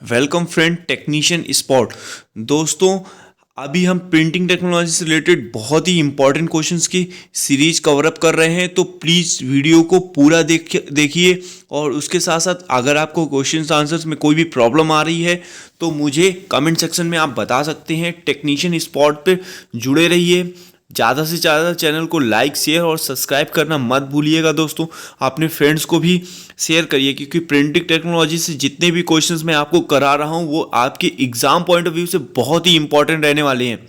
Welcome friend technician spot. दोस्तों, अभी हम प्रिंटिंग टेक्नोलॉजी से रिलेटेड बहुत ही इंपॉर्टेंट क्वेश्चंस की सीरीज कवर अप कर रहे हैं, तो प्लीज़ वीडियो को पूरा देखिए। और उसके साथ साथ अगर आपको क्वेश्चंस आंसर्स में कोई भी प्रॉब्लम आ रही है तो मुझे कमेंट सेक्शन में आप बता सकते हैं। टेक्नीशियन स्पॉट पे जुड़े रहिए। ज़्यादा से ज़्यादा चैनल को लाइक शेयर और सब्सक्राइब करना मत भूलिएगा दोस्तों। अपने फ्रेंड्स को भी शेयर करिए, क्योंकि प्रिंटिंग टेक्नोलॉजी से जितने भी क्वेश्चंस मैं आपको करा रहा हूँ वो आपके एग्ज़ाम पॉइंट ऑफ व्यू से बहुत ही इंपॉर्टेंट रहने वाले हैं।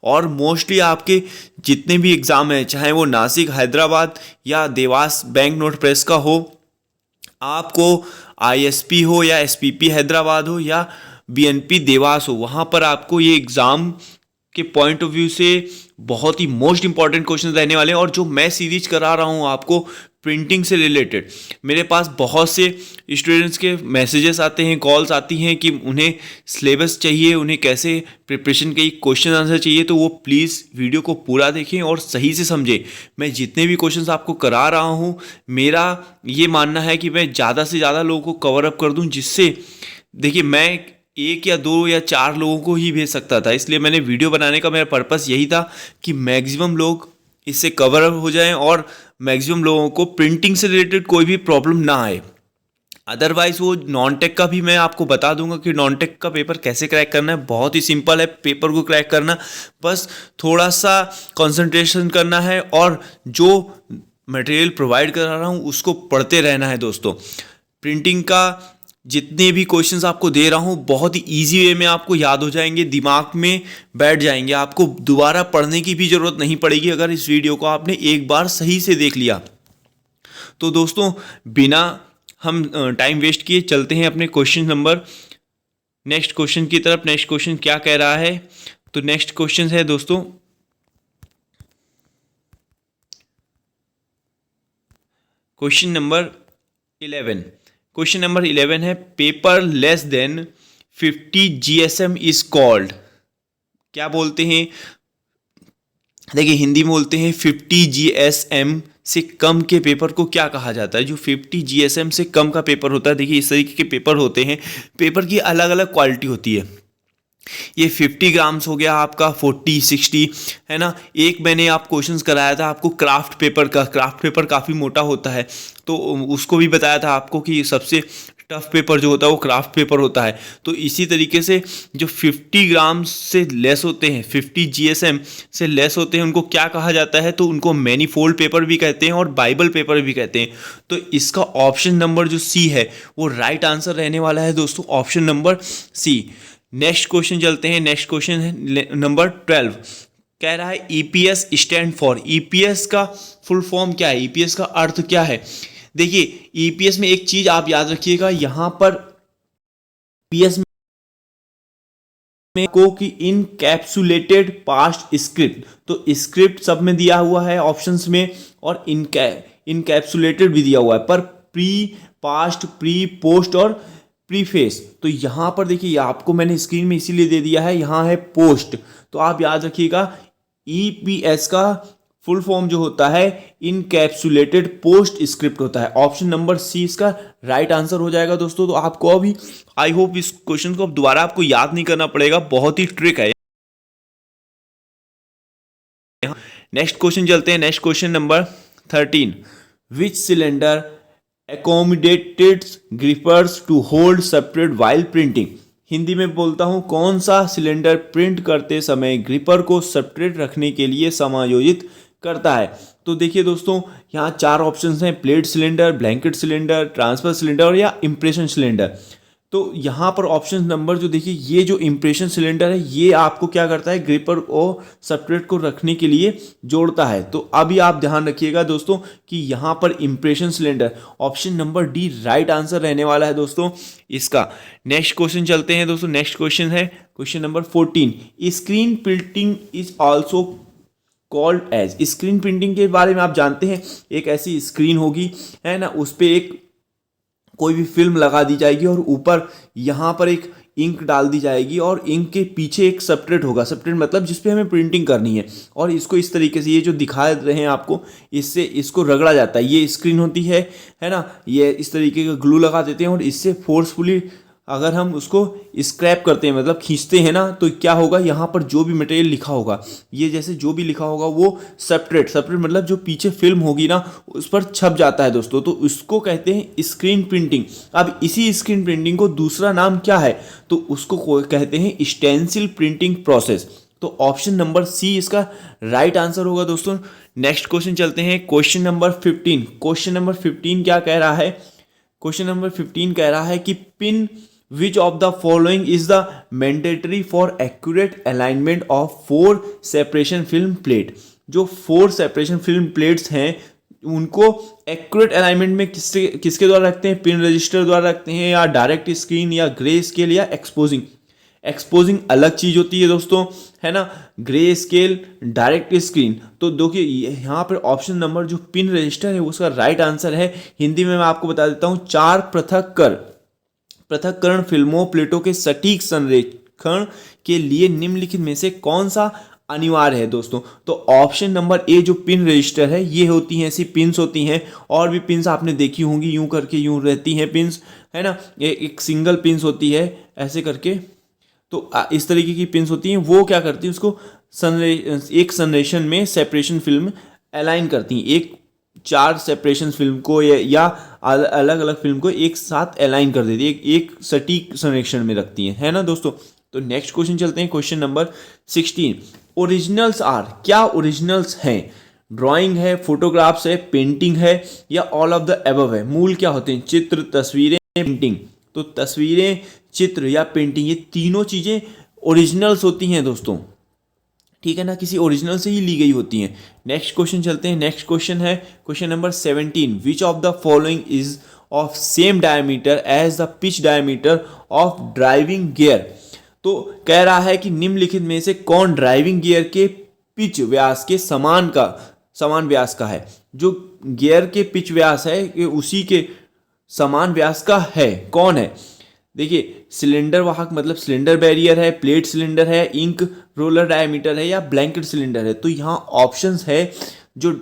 और मोस्टली आपके जितने भी एग्ज़ाम हैं, चाहे वो नासिक, हैदराबाद या देवास बैंक नोट प्रेस का हो, आपको आईएसपी हो या एसपीपी हैदराबाद हो या बीएनपी देवास हो, वहाँ पर आपको ये एग्ज़ाम के पॉइंट ऑफ व्यू से बहुत ही मोस्ट इंपॉर्टेंट क्वेश्चन रहने वाले हैं। और जो मैं सीरीज करा रहा हूँ आपको प्रिंटिंग से रिलेटेड, मेरे पास बहुत से स्टूडेंट्स के मैसेजेस आते हैं, कॉल्स आती हैं कि उन्हें सिलेबस चाहिए, उन्हें कैसे प्रिपरेशन के क्वेश्चन आंसर चाहिए। तो वो प्लीज़ वीडियो को पूरा देखें और सही से समझें। मैं जितने भी क्वेश्चंस आपको करा रहा हूँ, मेरा ये मानना है कि मैं ज़्यादा से ज़्यादा लोगों को कवर अप कर दूँ, जिससे देखिए मैं एक या दो या चार लोगों को ही भेज सकता था। इसलिए मैंने वीडियो बनाने का मेरा पर्पस यही था कि मैक्सिमम लोग इससे कवर अप हो जाएं और मैक्सिमम लोगों को प्रिंटिंग से रिलेटेड कोई भी प्रॉब्लम ना आए। अदरवाइज वो नॉन टेक का भी मैं आपको बता दूंगा कि नॉन टेक का पेपर कैसे क्रैक करना है। बहुत ही सिंपल है पेपर को क्रैक करना, बस थोड़ा सा कंसंट्रेशन करना है और जो मटेरियल प्रोवाइड करा रहा हूँ उसको पढ़ते रहना है दोस्तों। प्रिंटिंग का जितने भी क्वेश्चंस आपको दे रहा हूँ बहुत ही इजी वे में आपको याद हो जाएंगे, दिमाग में बैठ जाएंगे। आपको दोबारा पढ़ने की भी ज़रूरत नहीं पड़ेगी अगर इस वीडियो को आपने एक बार सही से देख लिया। तो दोस्तों, बिना हम टाइम वेस्ट किए चलते हैं अपने क्वेश्चन नंबर नेक्स्ट क्वेश्चन की तरफ। नेक्स्ट क्वेश्चन क्या कह रहा है? तो नेक्स्ट क्वेश्चन है दोस्तों, क्वेश्चन नंबर 11। क्वेश्चन नंबर 11 है, paper less than 50 GSM is called. क्या बोलते हैं? देखिए, हिंदी में बोलते हैं 50 जीएसएम से कम के पेपर को क्या कहा जाता है? जो 50 जीएसएम से कम का पेपर होता है, देखिए इस तरीके के पेपर होते हैं। पेपर की अलग अलग क्वालिटी होती है। ये 50 ग्राम्स हो गया आपका, 40, 60 है ना। एक मैंने आप क्वेश्चंस कराया था आपको क्राफ्ट पेपर का। क्राफ्ट पेपर काफ़ी मोटा होता है, तो उसको भी बताया था आपको कि सबसे टफ पेपर जो होता है वो क्राफ्ट पेपर होता है। तो इसी तरीके से जो 50 ग्राम से लेस होते हैं, 50 जीएसएम से लेस होते हैं, उनको क्या कहा जाता है? तो उनको मैनीफोल्ड पेपर भी कहते हैं और बाइबल पेपर भी कहते हैं। तो इसका ऑप्शन नंबर जो सी है वो राइट आंसर रहने वाला है दोस्तों, option number C. Next question चलते हैं। नेक्स्ट क्वेश्चन है नंबर 12। कह रहा है ईपीएस स्टैंड फॉर। ईपीएस का फुल फॉर्म क्या है? ईपीएस का अर्थ क्या है? देखिए, ईपीएस में एक चीज आप याद रखिएगा, यहां पर ईपीएस में को कि इनकैप्सुलेटेड पास्ट स्क्रिप्ट, तो स्क्रिप्ट सब में दिया हुआ है ऑप्शंस में, और इनकैप्सुलेटेड भी दिया हुआ है, पर प्री, पास्ट, प्री, पोस्ट और प्रीफेस। तो यहाँ पर देखिए, आपको मैंने स्क्रीन में इसीलिए दे दिया है, यहाँ है पोस्ट। तो आप याद रखिएगा ईपीएस का फुल फॉर्म जो होता है इनकैप्सुलेटेड पोस्ट स्क्रिप्ट होता है। ऑप्शन नंबर सी इसका राइट आंसर हो जाएगा दोस्तों। तो आपको अभी आई होप इस क्वेश्चन को अब दोबारा आपको याद नहीं करना पड़ेगा, बहुत ही ट्रिक है। नेक्स्ट क्वेश्चन चलते हैं। Next question number 13। Which cylinder accommodated grippers to hold separate while printing। Hindi में बोलता हूँ, कौन सा सिलेंडर प्रिंट करते समय ग्रिपर को सेपरेट रखने के लिए समायोजित करता है? तो देखिए दोस्तों, यहाँ चार ऑप्शंस हैं, plate cylinder, blanket cylinder, transfer cylinder या इम्प्रेशन सिलेंडर। तो यहाँ पर ऑप्शन नंबर जो देखिए, ये जो इम्प्रेशन सिलेंडर है ये आपको क्या करता है? ग्रिपर और सेपरेट को रखने के लिए जोड़ता है। तो अभी आप ध्यान रखिएगा दोस्तों कि यहाँ पर impression cylinder, option number D right answer रहने वाला है दोस्तों इसका। नेक्स्ट क्वेश्चन चलते हैं दोस्तों। नेक्स्ट क्वेश्चन है question number 14। Screen printing is also called as. Screen printing के बारे में आप जानते हैं, एक ऐसी स्क्रीन होगी है ना, उस पर एक कोई भी फिल्म लगा दी जाएगी और ऊपर यहाँ पर एक इंक डाल दी जाएगी और इंक के पीछे एक सबट्रेट होगा। सबट्रेट मतलब जिस पे हमें प्रिंटिंग करनी है, और इसको इस तरीके से, ये जो दिखा रहे हैं आपको, इससे इसको रगड़ा जाता है। ये स्क्रीन होती है ना, ये इस तरीके का ग्लू लगा देते हैं और इससे फोर्सफुली अगर हम उसको स्क्रैप करते हैं मतलब खींचते हैं ना, तो क्या होगा, यहाँ पर जो भी मटेरियल लिखा होगा, ये जैसे जो भी लिखा होगा वो सेपरेट मतलब जो पीछे फिल्म होगी ना उस पर छप जाता है दोस्तों, तो उसको कहते हैं स्क्रीन प्रिंटिंग। अब इसी स्क्रीन प्रिंटिंग को दूसरा नाम क्या है, तो उसको कहते हैं स्टेंसिल प्रिंटिंग प्रोसेस। तो ऑप्शन नंबर सी इसका राइट आंसर होगा दोस्तों। नेक्स्ट क्वेश्चन चलते हैं, क्वेश्चन नंबर 15। क्वेश्चन नंबर 15 क्या कह रहा है, क्वेश्चन नंबर 15 कह रहा है कि pin which of the following is the mandatory for accurate alignment of 4 separation film plate. जो 4 सेपरेशन फिल्म प्लेट्स हैं उनको एक्यूरेट अलाइनमेंट में किसके द्वारा रखते हैं, पिन रजिस्टर द्वारा रखते हैं, या डायरेक्ट स्क्रीन, या ग्रे स्केल, या एक्सपोजिंग। एक्सपोजिंग अलग चीज होती है दोस्तों, है ना, ग्रे स्केल, डायरेक्ट स्क्रीन। तो देखिए यहाँ पर ऑप्शन नंबर जो पिन रजिस्टर है उसका राइट आंसर है। हिंदी में मैं आपको बता देता हूँ, 4 पृथक्करण फिल्मों प्लेटों के सटीक संरेखण के लिए निम्नलिखित में से कौन सा अनिवार्य है दोस्तों। तो ऑप्शन नंबर ए जो पिन रजिस्टर है, ये होती हैं ऐसी पिन्स होती हैं, और भी पिन्स आपने देखी होंगी, यूं करके यूं रहती हैं पिन्स, है ना, एक सिंगल पिन्स होती है ऐसे करके, तो इस तरीके की पिन्स होती हैं, वो क्या करती हैं उसको एक संरेशन में सेपरेशन फिल्म अलाइन करती हैं, एक 4 सेपरेशन फिल्म को या अलग अलग फिल्म को एक साथ अलाइन कर देती है, एक सटीक संरेखण में रखती हैं, है ना दोस्तों। तो नेक्स्ट क्वेश्चन चलते हैं, क्वेश्चन नंबर 16। ओरिजिनल्स आर, क्या ओरिजिनल्स हैं, ड्राइंग है, फोटोग्राफ्स है, पेंटिंग है, या ऑल ऑफ द एबव है। मूल क्या होते हैं, चित्र, तस्वीरें, पेंटिंग। तो तस्वीरें, चित्र या पेंटिंग, ये तीनों चीजें ओरिजिनल्स होती हैं दोस्तों, ठीक है ना, किसी ओरिजिनल से ही ली गई होती हैं। नेक्स्ट क्वेश्चन चलते हैं, नेक्स्ट क्वेश्चन है question number 17। Which of the following is of same diameter as the pitch diameter of driving gear. तो कह रहा है कि निम्नलिखित में से कौन ड्राइविंग गियर के पिच व्यास के समान व्यास का है। जो गियर के पिच व्यास है कि उसी के समान व्यास का है, कौन है। देखिए सिलेंडर वाहक मतलब सिलेंडर बैरियर है, प्लेट सिलेंडर है, इंक रोलर डायमीटर है, या ब्लैंकेट सिलेंडर है। तो यहाँ ऑप्शंस है जो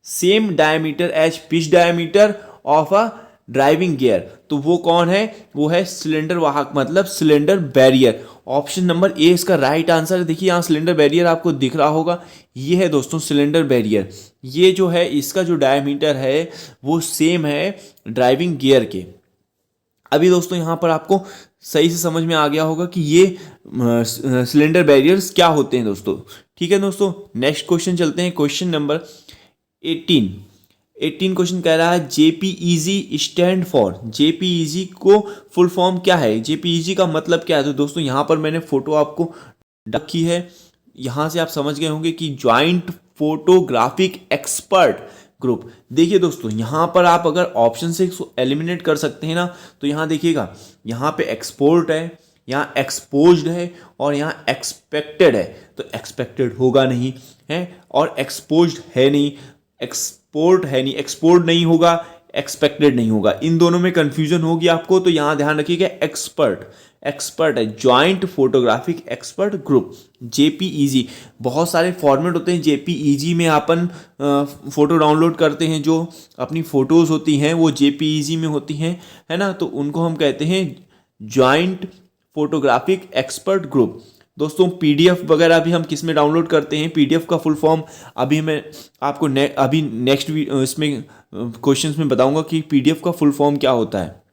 same diameter as pitch diameter of a driving gear, तो वो कौन है, वो है सिलेंडर वाहक मतलब cylinder barrier. Option number A इसका राइट आंसर है। देखिए यहाँ सिलेंडर बैरियर आपको दिख रहा होगा, ये है दोस्तों सिलेंडर बैरियर। ये जो है इसका जो डायमीटर है वो सेम है ड्राइविंग गियर के। अभी दोस्तों यहाँ पर आपको सही से समझ में आ गया होगा कि ये सिलेंडर बैरियर्स क्या होते हैं दोस्तों, ठीक है दोस्तों। नेक्स्ट क्वेश्चन चलते हैं, क्वेश्चन नंबर 18 क्वेश्चन कह रहा है जेपीईजी स्टैंड फॉर। जेपीईजी को फुल फॉर्म क्या है, जेपीईजी का मतलब क्या है। तो दोस्तों यहाँ पर मैंने फोटो आपको रखी है, यहाँ से आप समझ गए होंगे कि ज्वाइंट फोटोग्राफिक एक्सपर्ट ग्रुप। देखिए दोस्तों यहाँ पर आप अगर ऑप्शन से एलिमिनेट कर सकते हैं ना, तो यहाँ देखिएगा, यहाँ पे एक्सपोर्ट है, यहाँ एक्सपोज्ड है, और यहाँ एक्सपेक्टेड है। तो एक्सपेक्टेड होगा नहीं है, और एक्सपोज्ड है नहीं, एक्सपोर्ट है नहीं, एक्सपोर्ट नहीं होगा, एक्सपेक्टेड नहीं होगा, इन दोनों में कंफ्यूजन होगी आपको। तो यहाँ ध्यान रखिएगा एक्सपर्ट है, joint photographic expert group, JPEG. बहुत सारे फॉर्मेट होते हैं जेपीईजी में, अपन फोटो डाउनलोड करते हैं, जो अपनी फोटोज होती हैं वो जेपीईजी में होती हैं, है ना, तो उनको हम कहते हैं ज्वाइंट फोटोग्राफिक एक्सपर्ट ग्रुप। दोस्तों पीडीएफ वगैरह भी हम किस में डाउनलोड करते हैं, पीडीएफ का फुल फॉर्म अभी मैं आपको अभी नेक्स्ट इसमें क्वेश्चंस में बताऊंगा कि पीडीएफ का फुल फॉर्म क्या होता है।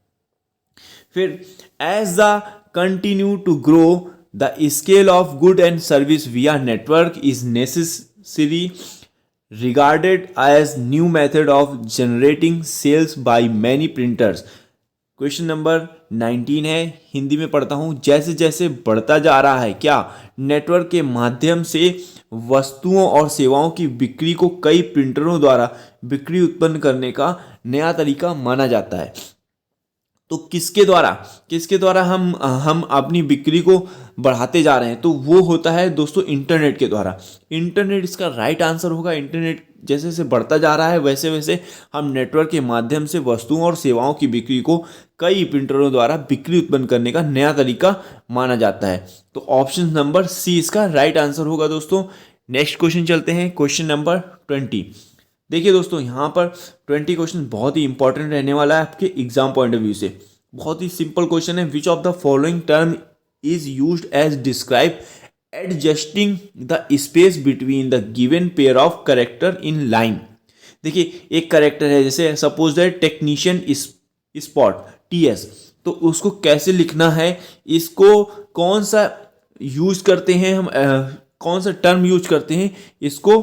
फिर as the continue to grow the scale of good and service via network is necessary regarded as new method of generating sales by many printers। Question number 19 है, हिंदी में पढ़ता हूँ। जैसे जैसे बढ़ता जा रहा है क्या नेटवर्क के माध्यम से वस्तुओं और सेवाओं की बिक्री को कई प्रिंटरों द्वारा बिक्री उत्पन्न करने का नया तरीका माना जाता है। तो किसके द्वारा हम अपनी बिक्री को बढ़ाते जा रहे हैं, तो वो होता है दोस्तों इंटरनेट के द्वारा। इंटरनेट इसका राइट आंसर होगा। इंटरनेट जैसे जैसे बढ़ता जा रहा है वैसे वैसे हम नेटवर्क के माध्यम से वस्तुओं और सेवाओं की बिक्री को कई प्रिंटरों द्वारा बिक्री उत्पन्न करने का नया तरीका माना जाता है। तो ऑप्शन नंबर सी इसका राइट आंसर होगा दोस्तों। नेक्स्ट क्वेश्चन चलते हैं, क्वेश्चन नंबर 20। देखिए दोस्तों यहाँ पर 20 क्वेश्चन बहुत ही इंपॉर्टेंट रहने वाला है आपके एग्जाम पॉइंट ऑफ व्यू से। बहुत ही सिंपल क्वेश्चन है, which of the following term is used as describe adjusting the space between the given pair of character in line. देखिए एक करेक्टर है, जैसे suppose that technician spot TS, तो उसको कैसे लिखना है, इसको कौन सा यूज करते हैं हम, कौन सा टर्म यूज करते हैं इसको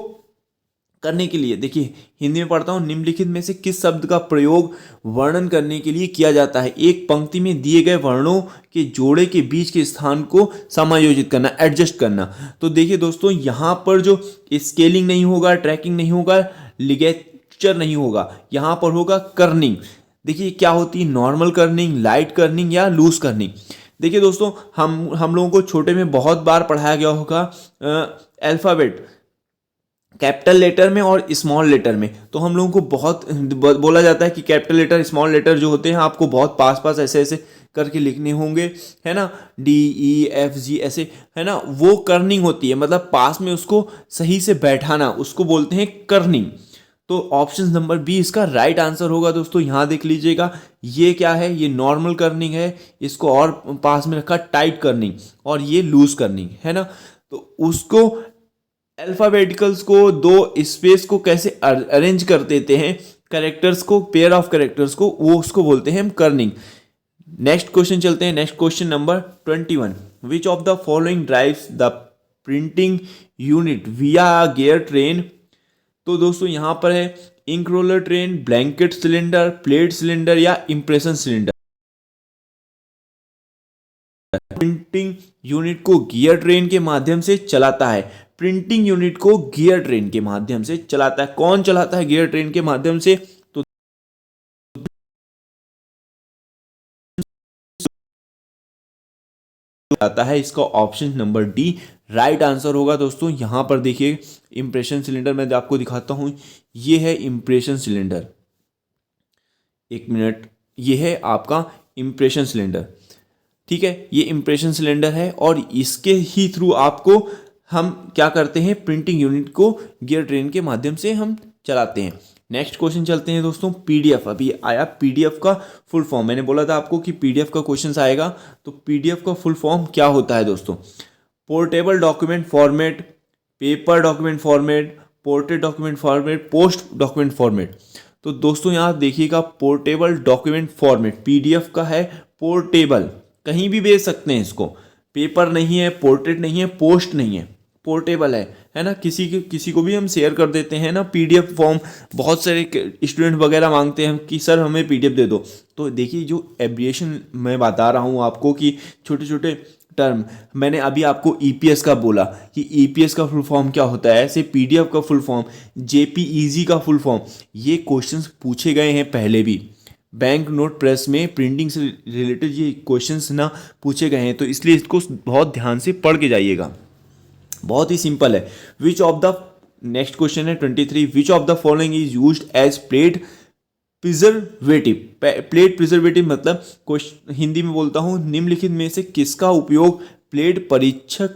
करने के लिए। देखिए हिंदी में पढ़ता हूँ, निम्नलिखित में से किस शब्द का प्रयोग वर्णन करने के लिए किया जाता है। एक पंक्ति में दिए गए वर्णों के जोड़े के बीच के स्थान को समायोजित करना, एडजस्ट करना। तो देखिए दोस्तों यहाँ पर जो स्केलिंग नहीं होगा, ट्रैकिंग नहीं होगा, लिगेचर नहीं होगा, यहाँ पर होगा कर्निंग। देखिए क्या होती है, नॉर्मल कर्निंग, लाइट कर्निंग या लूज कर्निंग। देखिए दोस्तों हम लोगों को छोटे में बहुत बार पढ़ाया गया होगा अल्फ़ाबेट कैपिटल लेटर में और स्मॉल लेटर में। तो हम लोगों को बहुत बोला जाता है कि कैपिटल लेटर स्मॉल लेटर जो होते हैं आपको बहुत पास पास ऐसे ऐसे करके लिखने होंगे, है ना, DEFG ऐसे, है ना, वो कर्निंग होती है, मतलब पास में उसको सही से बैठाना, उसको बोलते हैं कर्निंग। तो ऑप्शन नंबर बी इसका राइट आंसर होगा दोस्तों। यहाँ देख लीजिएगा, ये क्या है, ये नॉर्मल कर्निंग है, इसको और पास में रखा टाइट कर्निंग, और ये लूज कर्निंग है ना। तो उसको अल्फाबेटिकल्स को दो स्पेस को कैसे अरेंज कर देते हैं, करेक्टर्स को, पेयर ऑफ करेक्टर्स को, वो उसको बोलते हैं हम कर्निंग। नेक्स्ट क्वेश्चन चलते हैं, next question number 21, which of the following drives the printing unit via gear train. तो दोस्तों यहां पर है ink roller train, blanket cylinder, plate cylinder या इंप्रेशन सिलेंडर। प्रिंटिंग यूनिट को गियर ट्रेन के माध्यम से चलाता है, प्रिंटिंग यूनिट को गियर ट्रेन के माध्यम से चलाता है। कौन चलाता है गियर ट्रेन के माध्यम से, तो आता है इसका option number D right answer होगा दोस्तों। यहां पर देखिए इंप्रेशन सिलेंडर मैं आपको दिखाता हूं, ये है इंप्रेशन सिलेंडर, एक मिनट, ये है आपका इंप्रेशन सिलेंडर, ठीक है, ये इंप्रेशन सिलेंडर है, और इसके ही थ्रू आपको हम क्या करते हैं, प्रिंटिंग यूनिट को गियर ट्रेन के माध्यम से हम चलाते हैं। नेक्स्ट क्वेश्चन चलते हैं दोस्तों, पीडीएफ अभी आया, पीडीएफ का फुल फॉर्म, मैंने बोला था आपको कि पीडीएफ का क्वेश्चन आएगा, तो पीडीएफ का फुल फॉर्म क्या होता है दोस्तों, portable document format, paper document format, portrait document format, post document format. तो दोस्तों यहाँ देखिएगा, पोर्टेबल डॉक्यूमेंट फॉर्मेट पीडीएफ का है, पोर्टेबल, कहीं भी भेज सकते हैं इसको, पेपर नहीं है, पोर्ट्रेट नहीं है, पोस्ट नहीं है, पोर्टेबल है ना, किसी को भी हम शेयर कर देते हैं ना पीडीएफ फॉर्म। बहुत सारे स्टूडेंट वगैरह मांगते हैं कि सर हमें पीडीएफ दे दो। तो देखिए जो एब्रिएशन मैं बता रहा हूँ आपको कि छोटे छोटे टर्म, मैंने अभी आपको ईपीएस का बोला कि ईपीएस का फुल फॉर्म क्या होता है, ऐसे पीडीएफ का फुल फॉर्म, जेपीईजी का फुल फॉर्म, ये क्वेश्चंस पूछे गए हैं पहले भी बैंक नोट प्रेस में, प्रिंटिंग से रिलेटेड ये क्वेश्चंस ना पूछे गए हैं, तो इसलिए इसको बहुत ध्यान से पढ़ के जाइएगा। बहुत ही सिंपल है, which of the, next question है 23, which of the following is used as plate preservative. Plate preservative मतलब क्वेश्चन हिंदी में बोलता हूं, निम्नलिखित में से किसका उपयोग प्लेट परीक्षक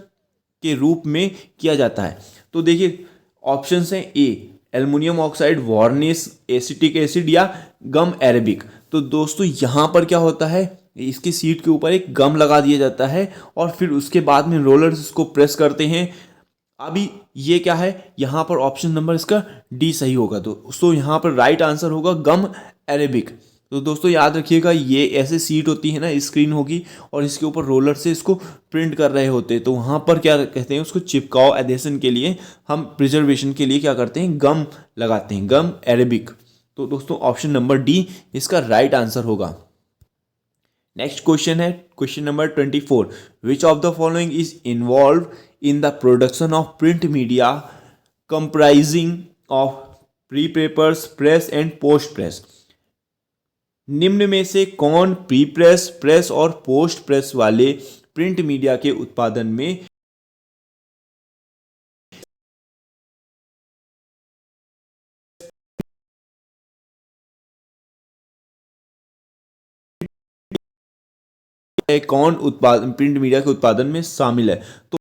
के रूप में किया जाता है। तो देखिए ऑप्शंस हैं, A aluminium oxide, varnish, acetic acid या गम अरेबिक। तो दोस्तों यहाँ पर क्या होता है, इसकी सीट के ऊपर एक गम लगा दिया जाता है और फिर उसके बाद में रोलर्स इसको प्रेस करते हैं। अभी ये क्या है, यहाँ पर ऑप्शन नंबर इसका डी सही होगा, तो दोस्तों यहाँ पर राइट आंसर होगा गम अरेबिक। तो दोस्तों याद रखिएगा, ये ऐसे सीट होती है ना, स्क्रीन होगी और इसके ऊपर रोलर से इसको प्रिंट कर रहे होते हैं, तो वहाँ पर क्या कहते हैं उसको, चिपकाओ एडेशन के लिए, हम प्रिजर्वेशन के लिए क्या करते हैं, गम लगाते हैं, गम अरेबिक। तो दोस्तों ऑप्शन नंबर डी इसका राइट आंसर होगा। नेक्स्ट क्वेश्चन है question number 24, which of the following is involve in the production of print media comprising of pre papers, press and post press. निम्न में से कौन प्री प्रेस, प्रेस और post press वाले print media के उत्पादन में कौन उत्पादन प्रिंट मीडिया के उत्पादन में शामिल है। तो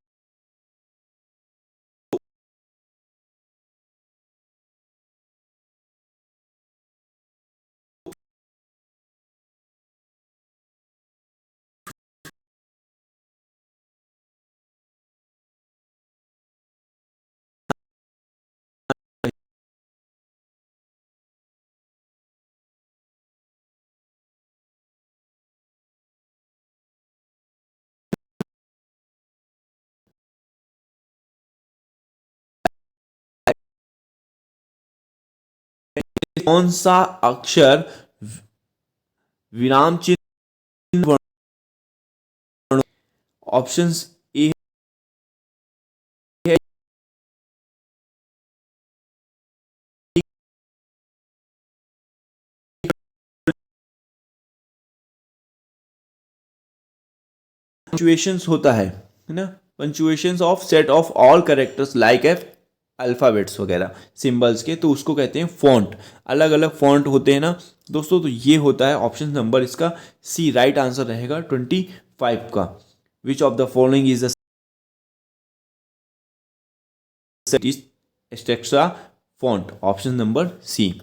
कौन सा अक्षर विराम चिन्ह? ऑप्शंस ए है पंचुएशंस होता है ना, punctuations of set of all characters like F alphabets वगैरह सिंबल्स के, तो उसको कहते हैं फॉन्ट। अलग अलग फॉन्ट होते हैं ना दोस्तों, तो ये होता है ऑप्शन नंबर इसका सी। राइट आंसर रहेगा 25 का। Which of the following is the extra font? Option number C.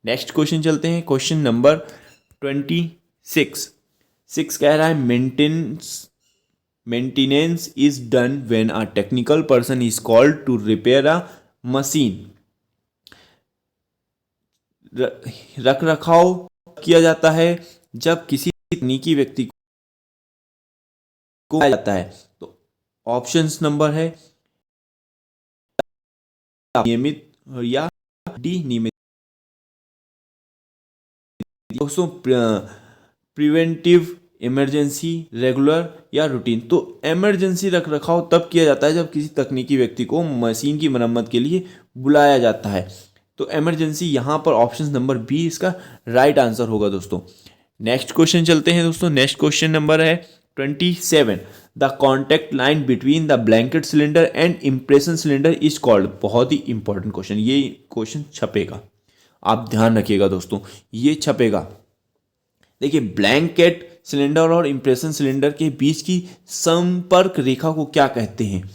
Next question चलते हैं, क्वेश्चन नंबर 26 कह रहा है maintenance is done when a technical person is called to repair a machine. रख रखाव किया जाता है जब किसी तकनीकी व्यक्ति को आया जाता है, तो ऑप्शंस नंबर है नियमित या डी नियमित। दोस्तों प्रिवेंटिव, इमरजेंसी, रेगुलर या रूटीन। तो इमरजेंसी रख रखाव तब किया जाता है जब किसी तकनीकी व्यक्ति को मशीन की मरम्मत के लिए बुलाया जाता है, तो इमरजेंसी यहाँ पर ऑप्शन नंबर बी इसका राइट आंसर होगा दोस्तों। नेक्स्ट क्वेश्चन चलते हैं दोस्तों, नेक्स्ट क्वेश्चन नंबर है 27। The contact line between the blanket cylinder and impression cylinder is called. बहुत ही इंपॉर्टेंट क्वेश्चन, ये क्वेश्चन छपेगा, आप ध्यान रखिएगा दोस्तों, ये छपेगा। देखिए ब्लैंकेट सिलेंडर और इम्प्रेशन सिलेंडर के बीच की संपर्क रेखा को क्या कहते हैं?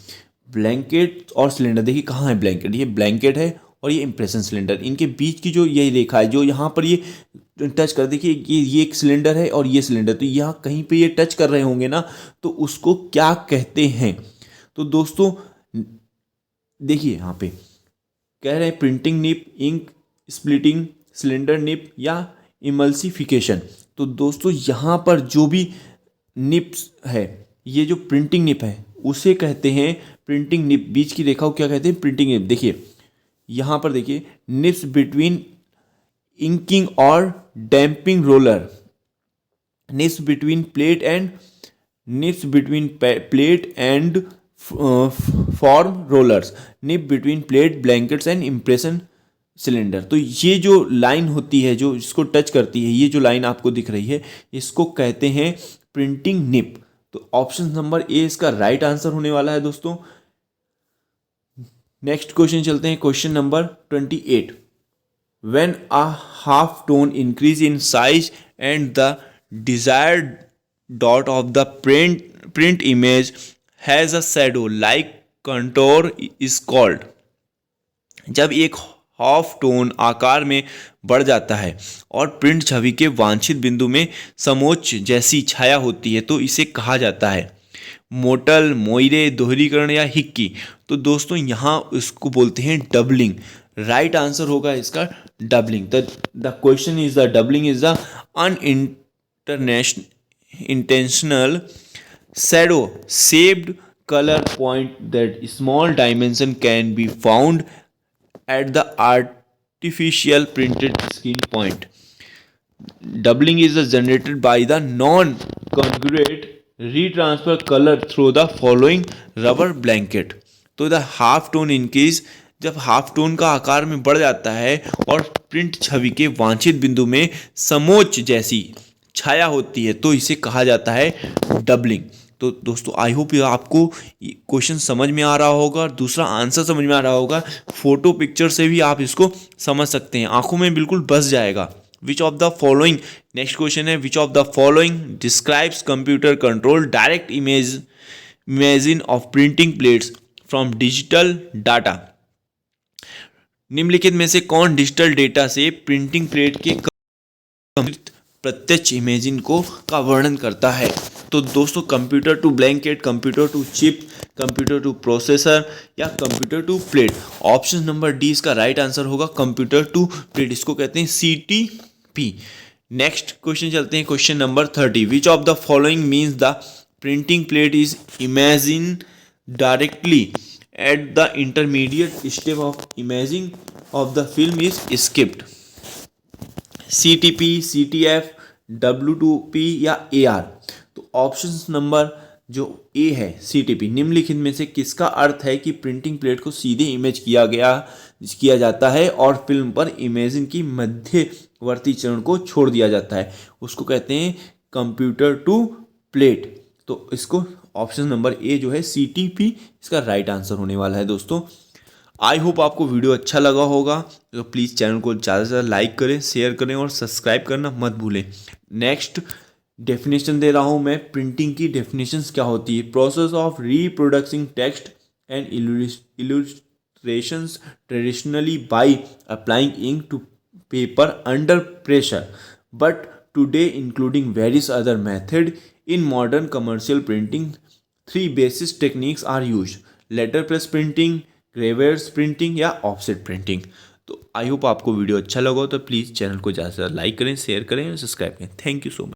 ब्लैंकेट और सिलेंडर, देखिए कहाँ है ब्लैंकेट, ये ब्लैंकेट है और ये इम्प्रेशन सिलेंडर, इनके बीच की जो यही रेखा है, जो यहाँ पर ये टच कर, देखिए ये एक सिलेंडर है और ये सिलेंडर, तो यहाँ कहीं पे ये टच कर रहे होंगे ना, तो उसको क्या कहते हैं? तो दोस्तों देखिए यहाँ पे कह रहे हैं प्रिंटिंग निप, इंक स्प्लिटिंग, सिलेंडर निप या इमल्सिफिकेशन। तो दोस्तों यहाँ पर जो भी निप्स है, ये जो प्रिंटिंग निप है उसे कहते हैं प्रिंटिंग निप। बीच की रेखा को क्या कहते हैं? Printing nip. देखिए यहाँ पर देखिए निप्स बिटवीन इंकिंग और damping roller, nips between plate and form rollers, nip between plate, blankets and impression cylinder. तो ये जो लाइन होती है जो इसको टच करती है, ये जो लाइन आपको दिख रही है, इसको कहते हैं प्रिंटिंग निप। तो ऑप्शन नंबर ए इसका राइट आंसर होने वाला है दोस्तों। नेक्स्ट क्वेश्चन चलते हैं, question number 28। When a half tone increase in size and the desired dot of the print image has a shadow like contour is called. जब एक half tone आकार में बढ़ जाता है और प्रिंट छवि के वांछित बिंदु में समोच्च जैसी छाया होती है, तो इसे कहा जाता है मोटल, मोइरे, दोहरीकरण या हिक्की। तो दोस्तों यहाँ इसको बोलते हैं डबलिंग। राइट आंसर होगा इसका doubling. The question is the doubling is the intentional shadow shaped color point that small dimension can be found at the artificial printed skin point. Doubling is generated by the non-congruent retransfer color through the following rubber blanket. तो the half tone increase, जब half tone का आकार में बढ़ जाता है और print छवि के वांछित बिंदु में समोच्च जैसी छाया होती है, तो इसे कहा जाता है डबलिंग। तो दोस्तों आई होप आपको क्वेश्चन समझ में आ रहा होगा और दूसरा आंसर समझ में आ रहा होगा। फोटो पिक्चर से भी आप इसको समझ सकते हैं, आंखों में बिल्कुल बस जाएगा। Which of the following, next question है, which of the following describes computer control direct imaging of printing plates from digital data. निम्नलिखित में से कौन डिजिटल डेटा से प्रिंटिंग प्लेट के प्रत्यक्ष इमेजिन को का वर्णन करता है? तो दोस्तों computer to blanket, computer to chip, computer to processor या computer to plate. Option number D इसका राइट आंसर होगा कंप्यूटर टू प्लेट, इसको कहते हैं CTP। नेक्स्ट क्वेश्चन चलते हैं, question number 30। Which of the following means the printing plate is imaged directly at the intermediate step of imaging of the film is skipped. CTP, CTF, W2P या AR। तो option number जो ए है CTP, निम्नलिखित में से किसका अर्थ है कि प्रिंटिंग प्लेट को सीधे इमेज किया जाता है और फिल्म पर इमेजिंग की मध्यवर्ती चरण को छोड़ दिया जाता है, उसको कहते हैं कंप्यूटर टू प्लेट। तो इसको ऑप्शन नंबर ए जो है CTP इसका राइट आंसर होने वाला है दोस्तों। आई होप आपको वीडियो अच्छा लगा होगा, तो प्लीज़ चैनल को ज़्यादा से ज़्यादा लाइक करें, शेयर करें और सब्सक्राइब करना मत भूलें। नेक्स्ट डेफिनेशन दे रहा हूँ मैं, प्रिंटिंग की डेफिनेशंस क्या होती है। Process of reproducing text and illustrations traditionally by applying ink to paper under pressure, but today including various other method in modern commercial printing, three basic techniques are used: letterpress printing, gravure printing या offset printing. तो I hope आपको video अच्छा लगा हो, तो please channel को ज़्यादा से ज़्यादा लाइक करें, शेयर करें और सब्सक्राइब करें। Thank you so much.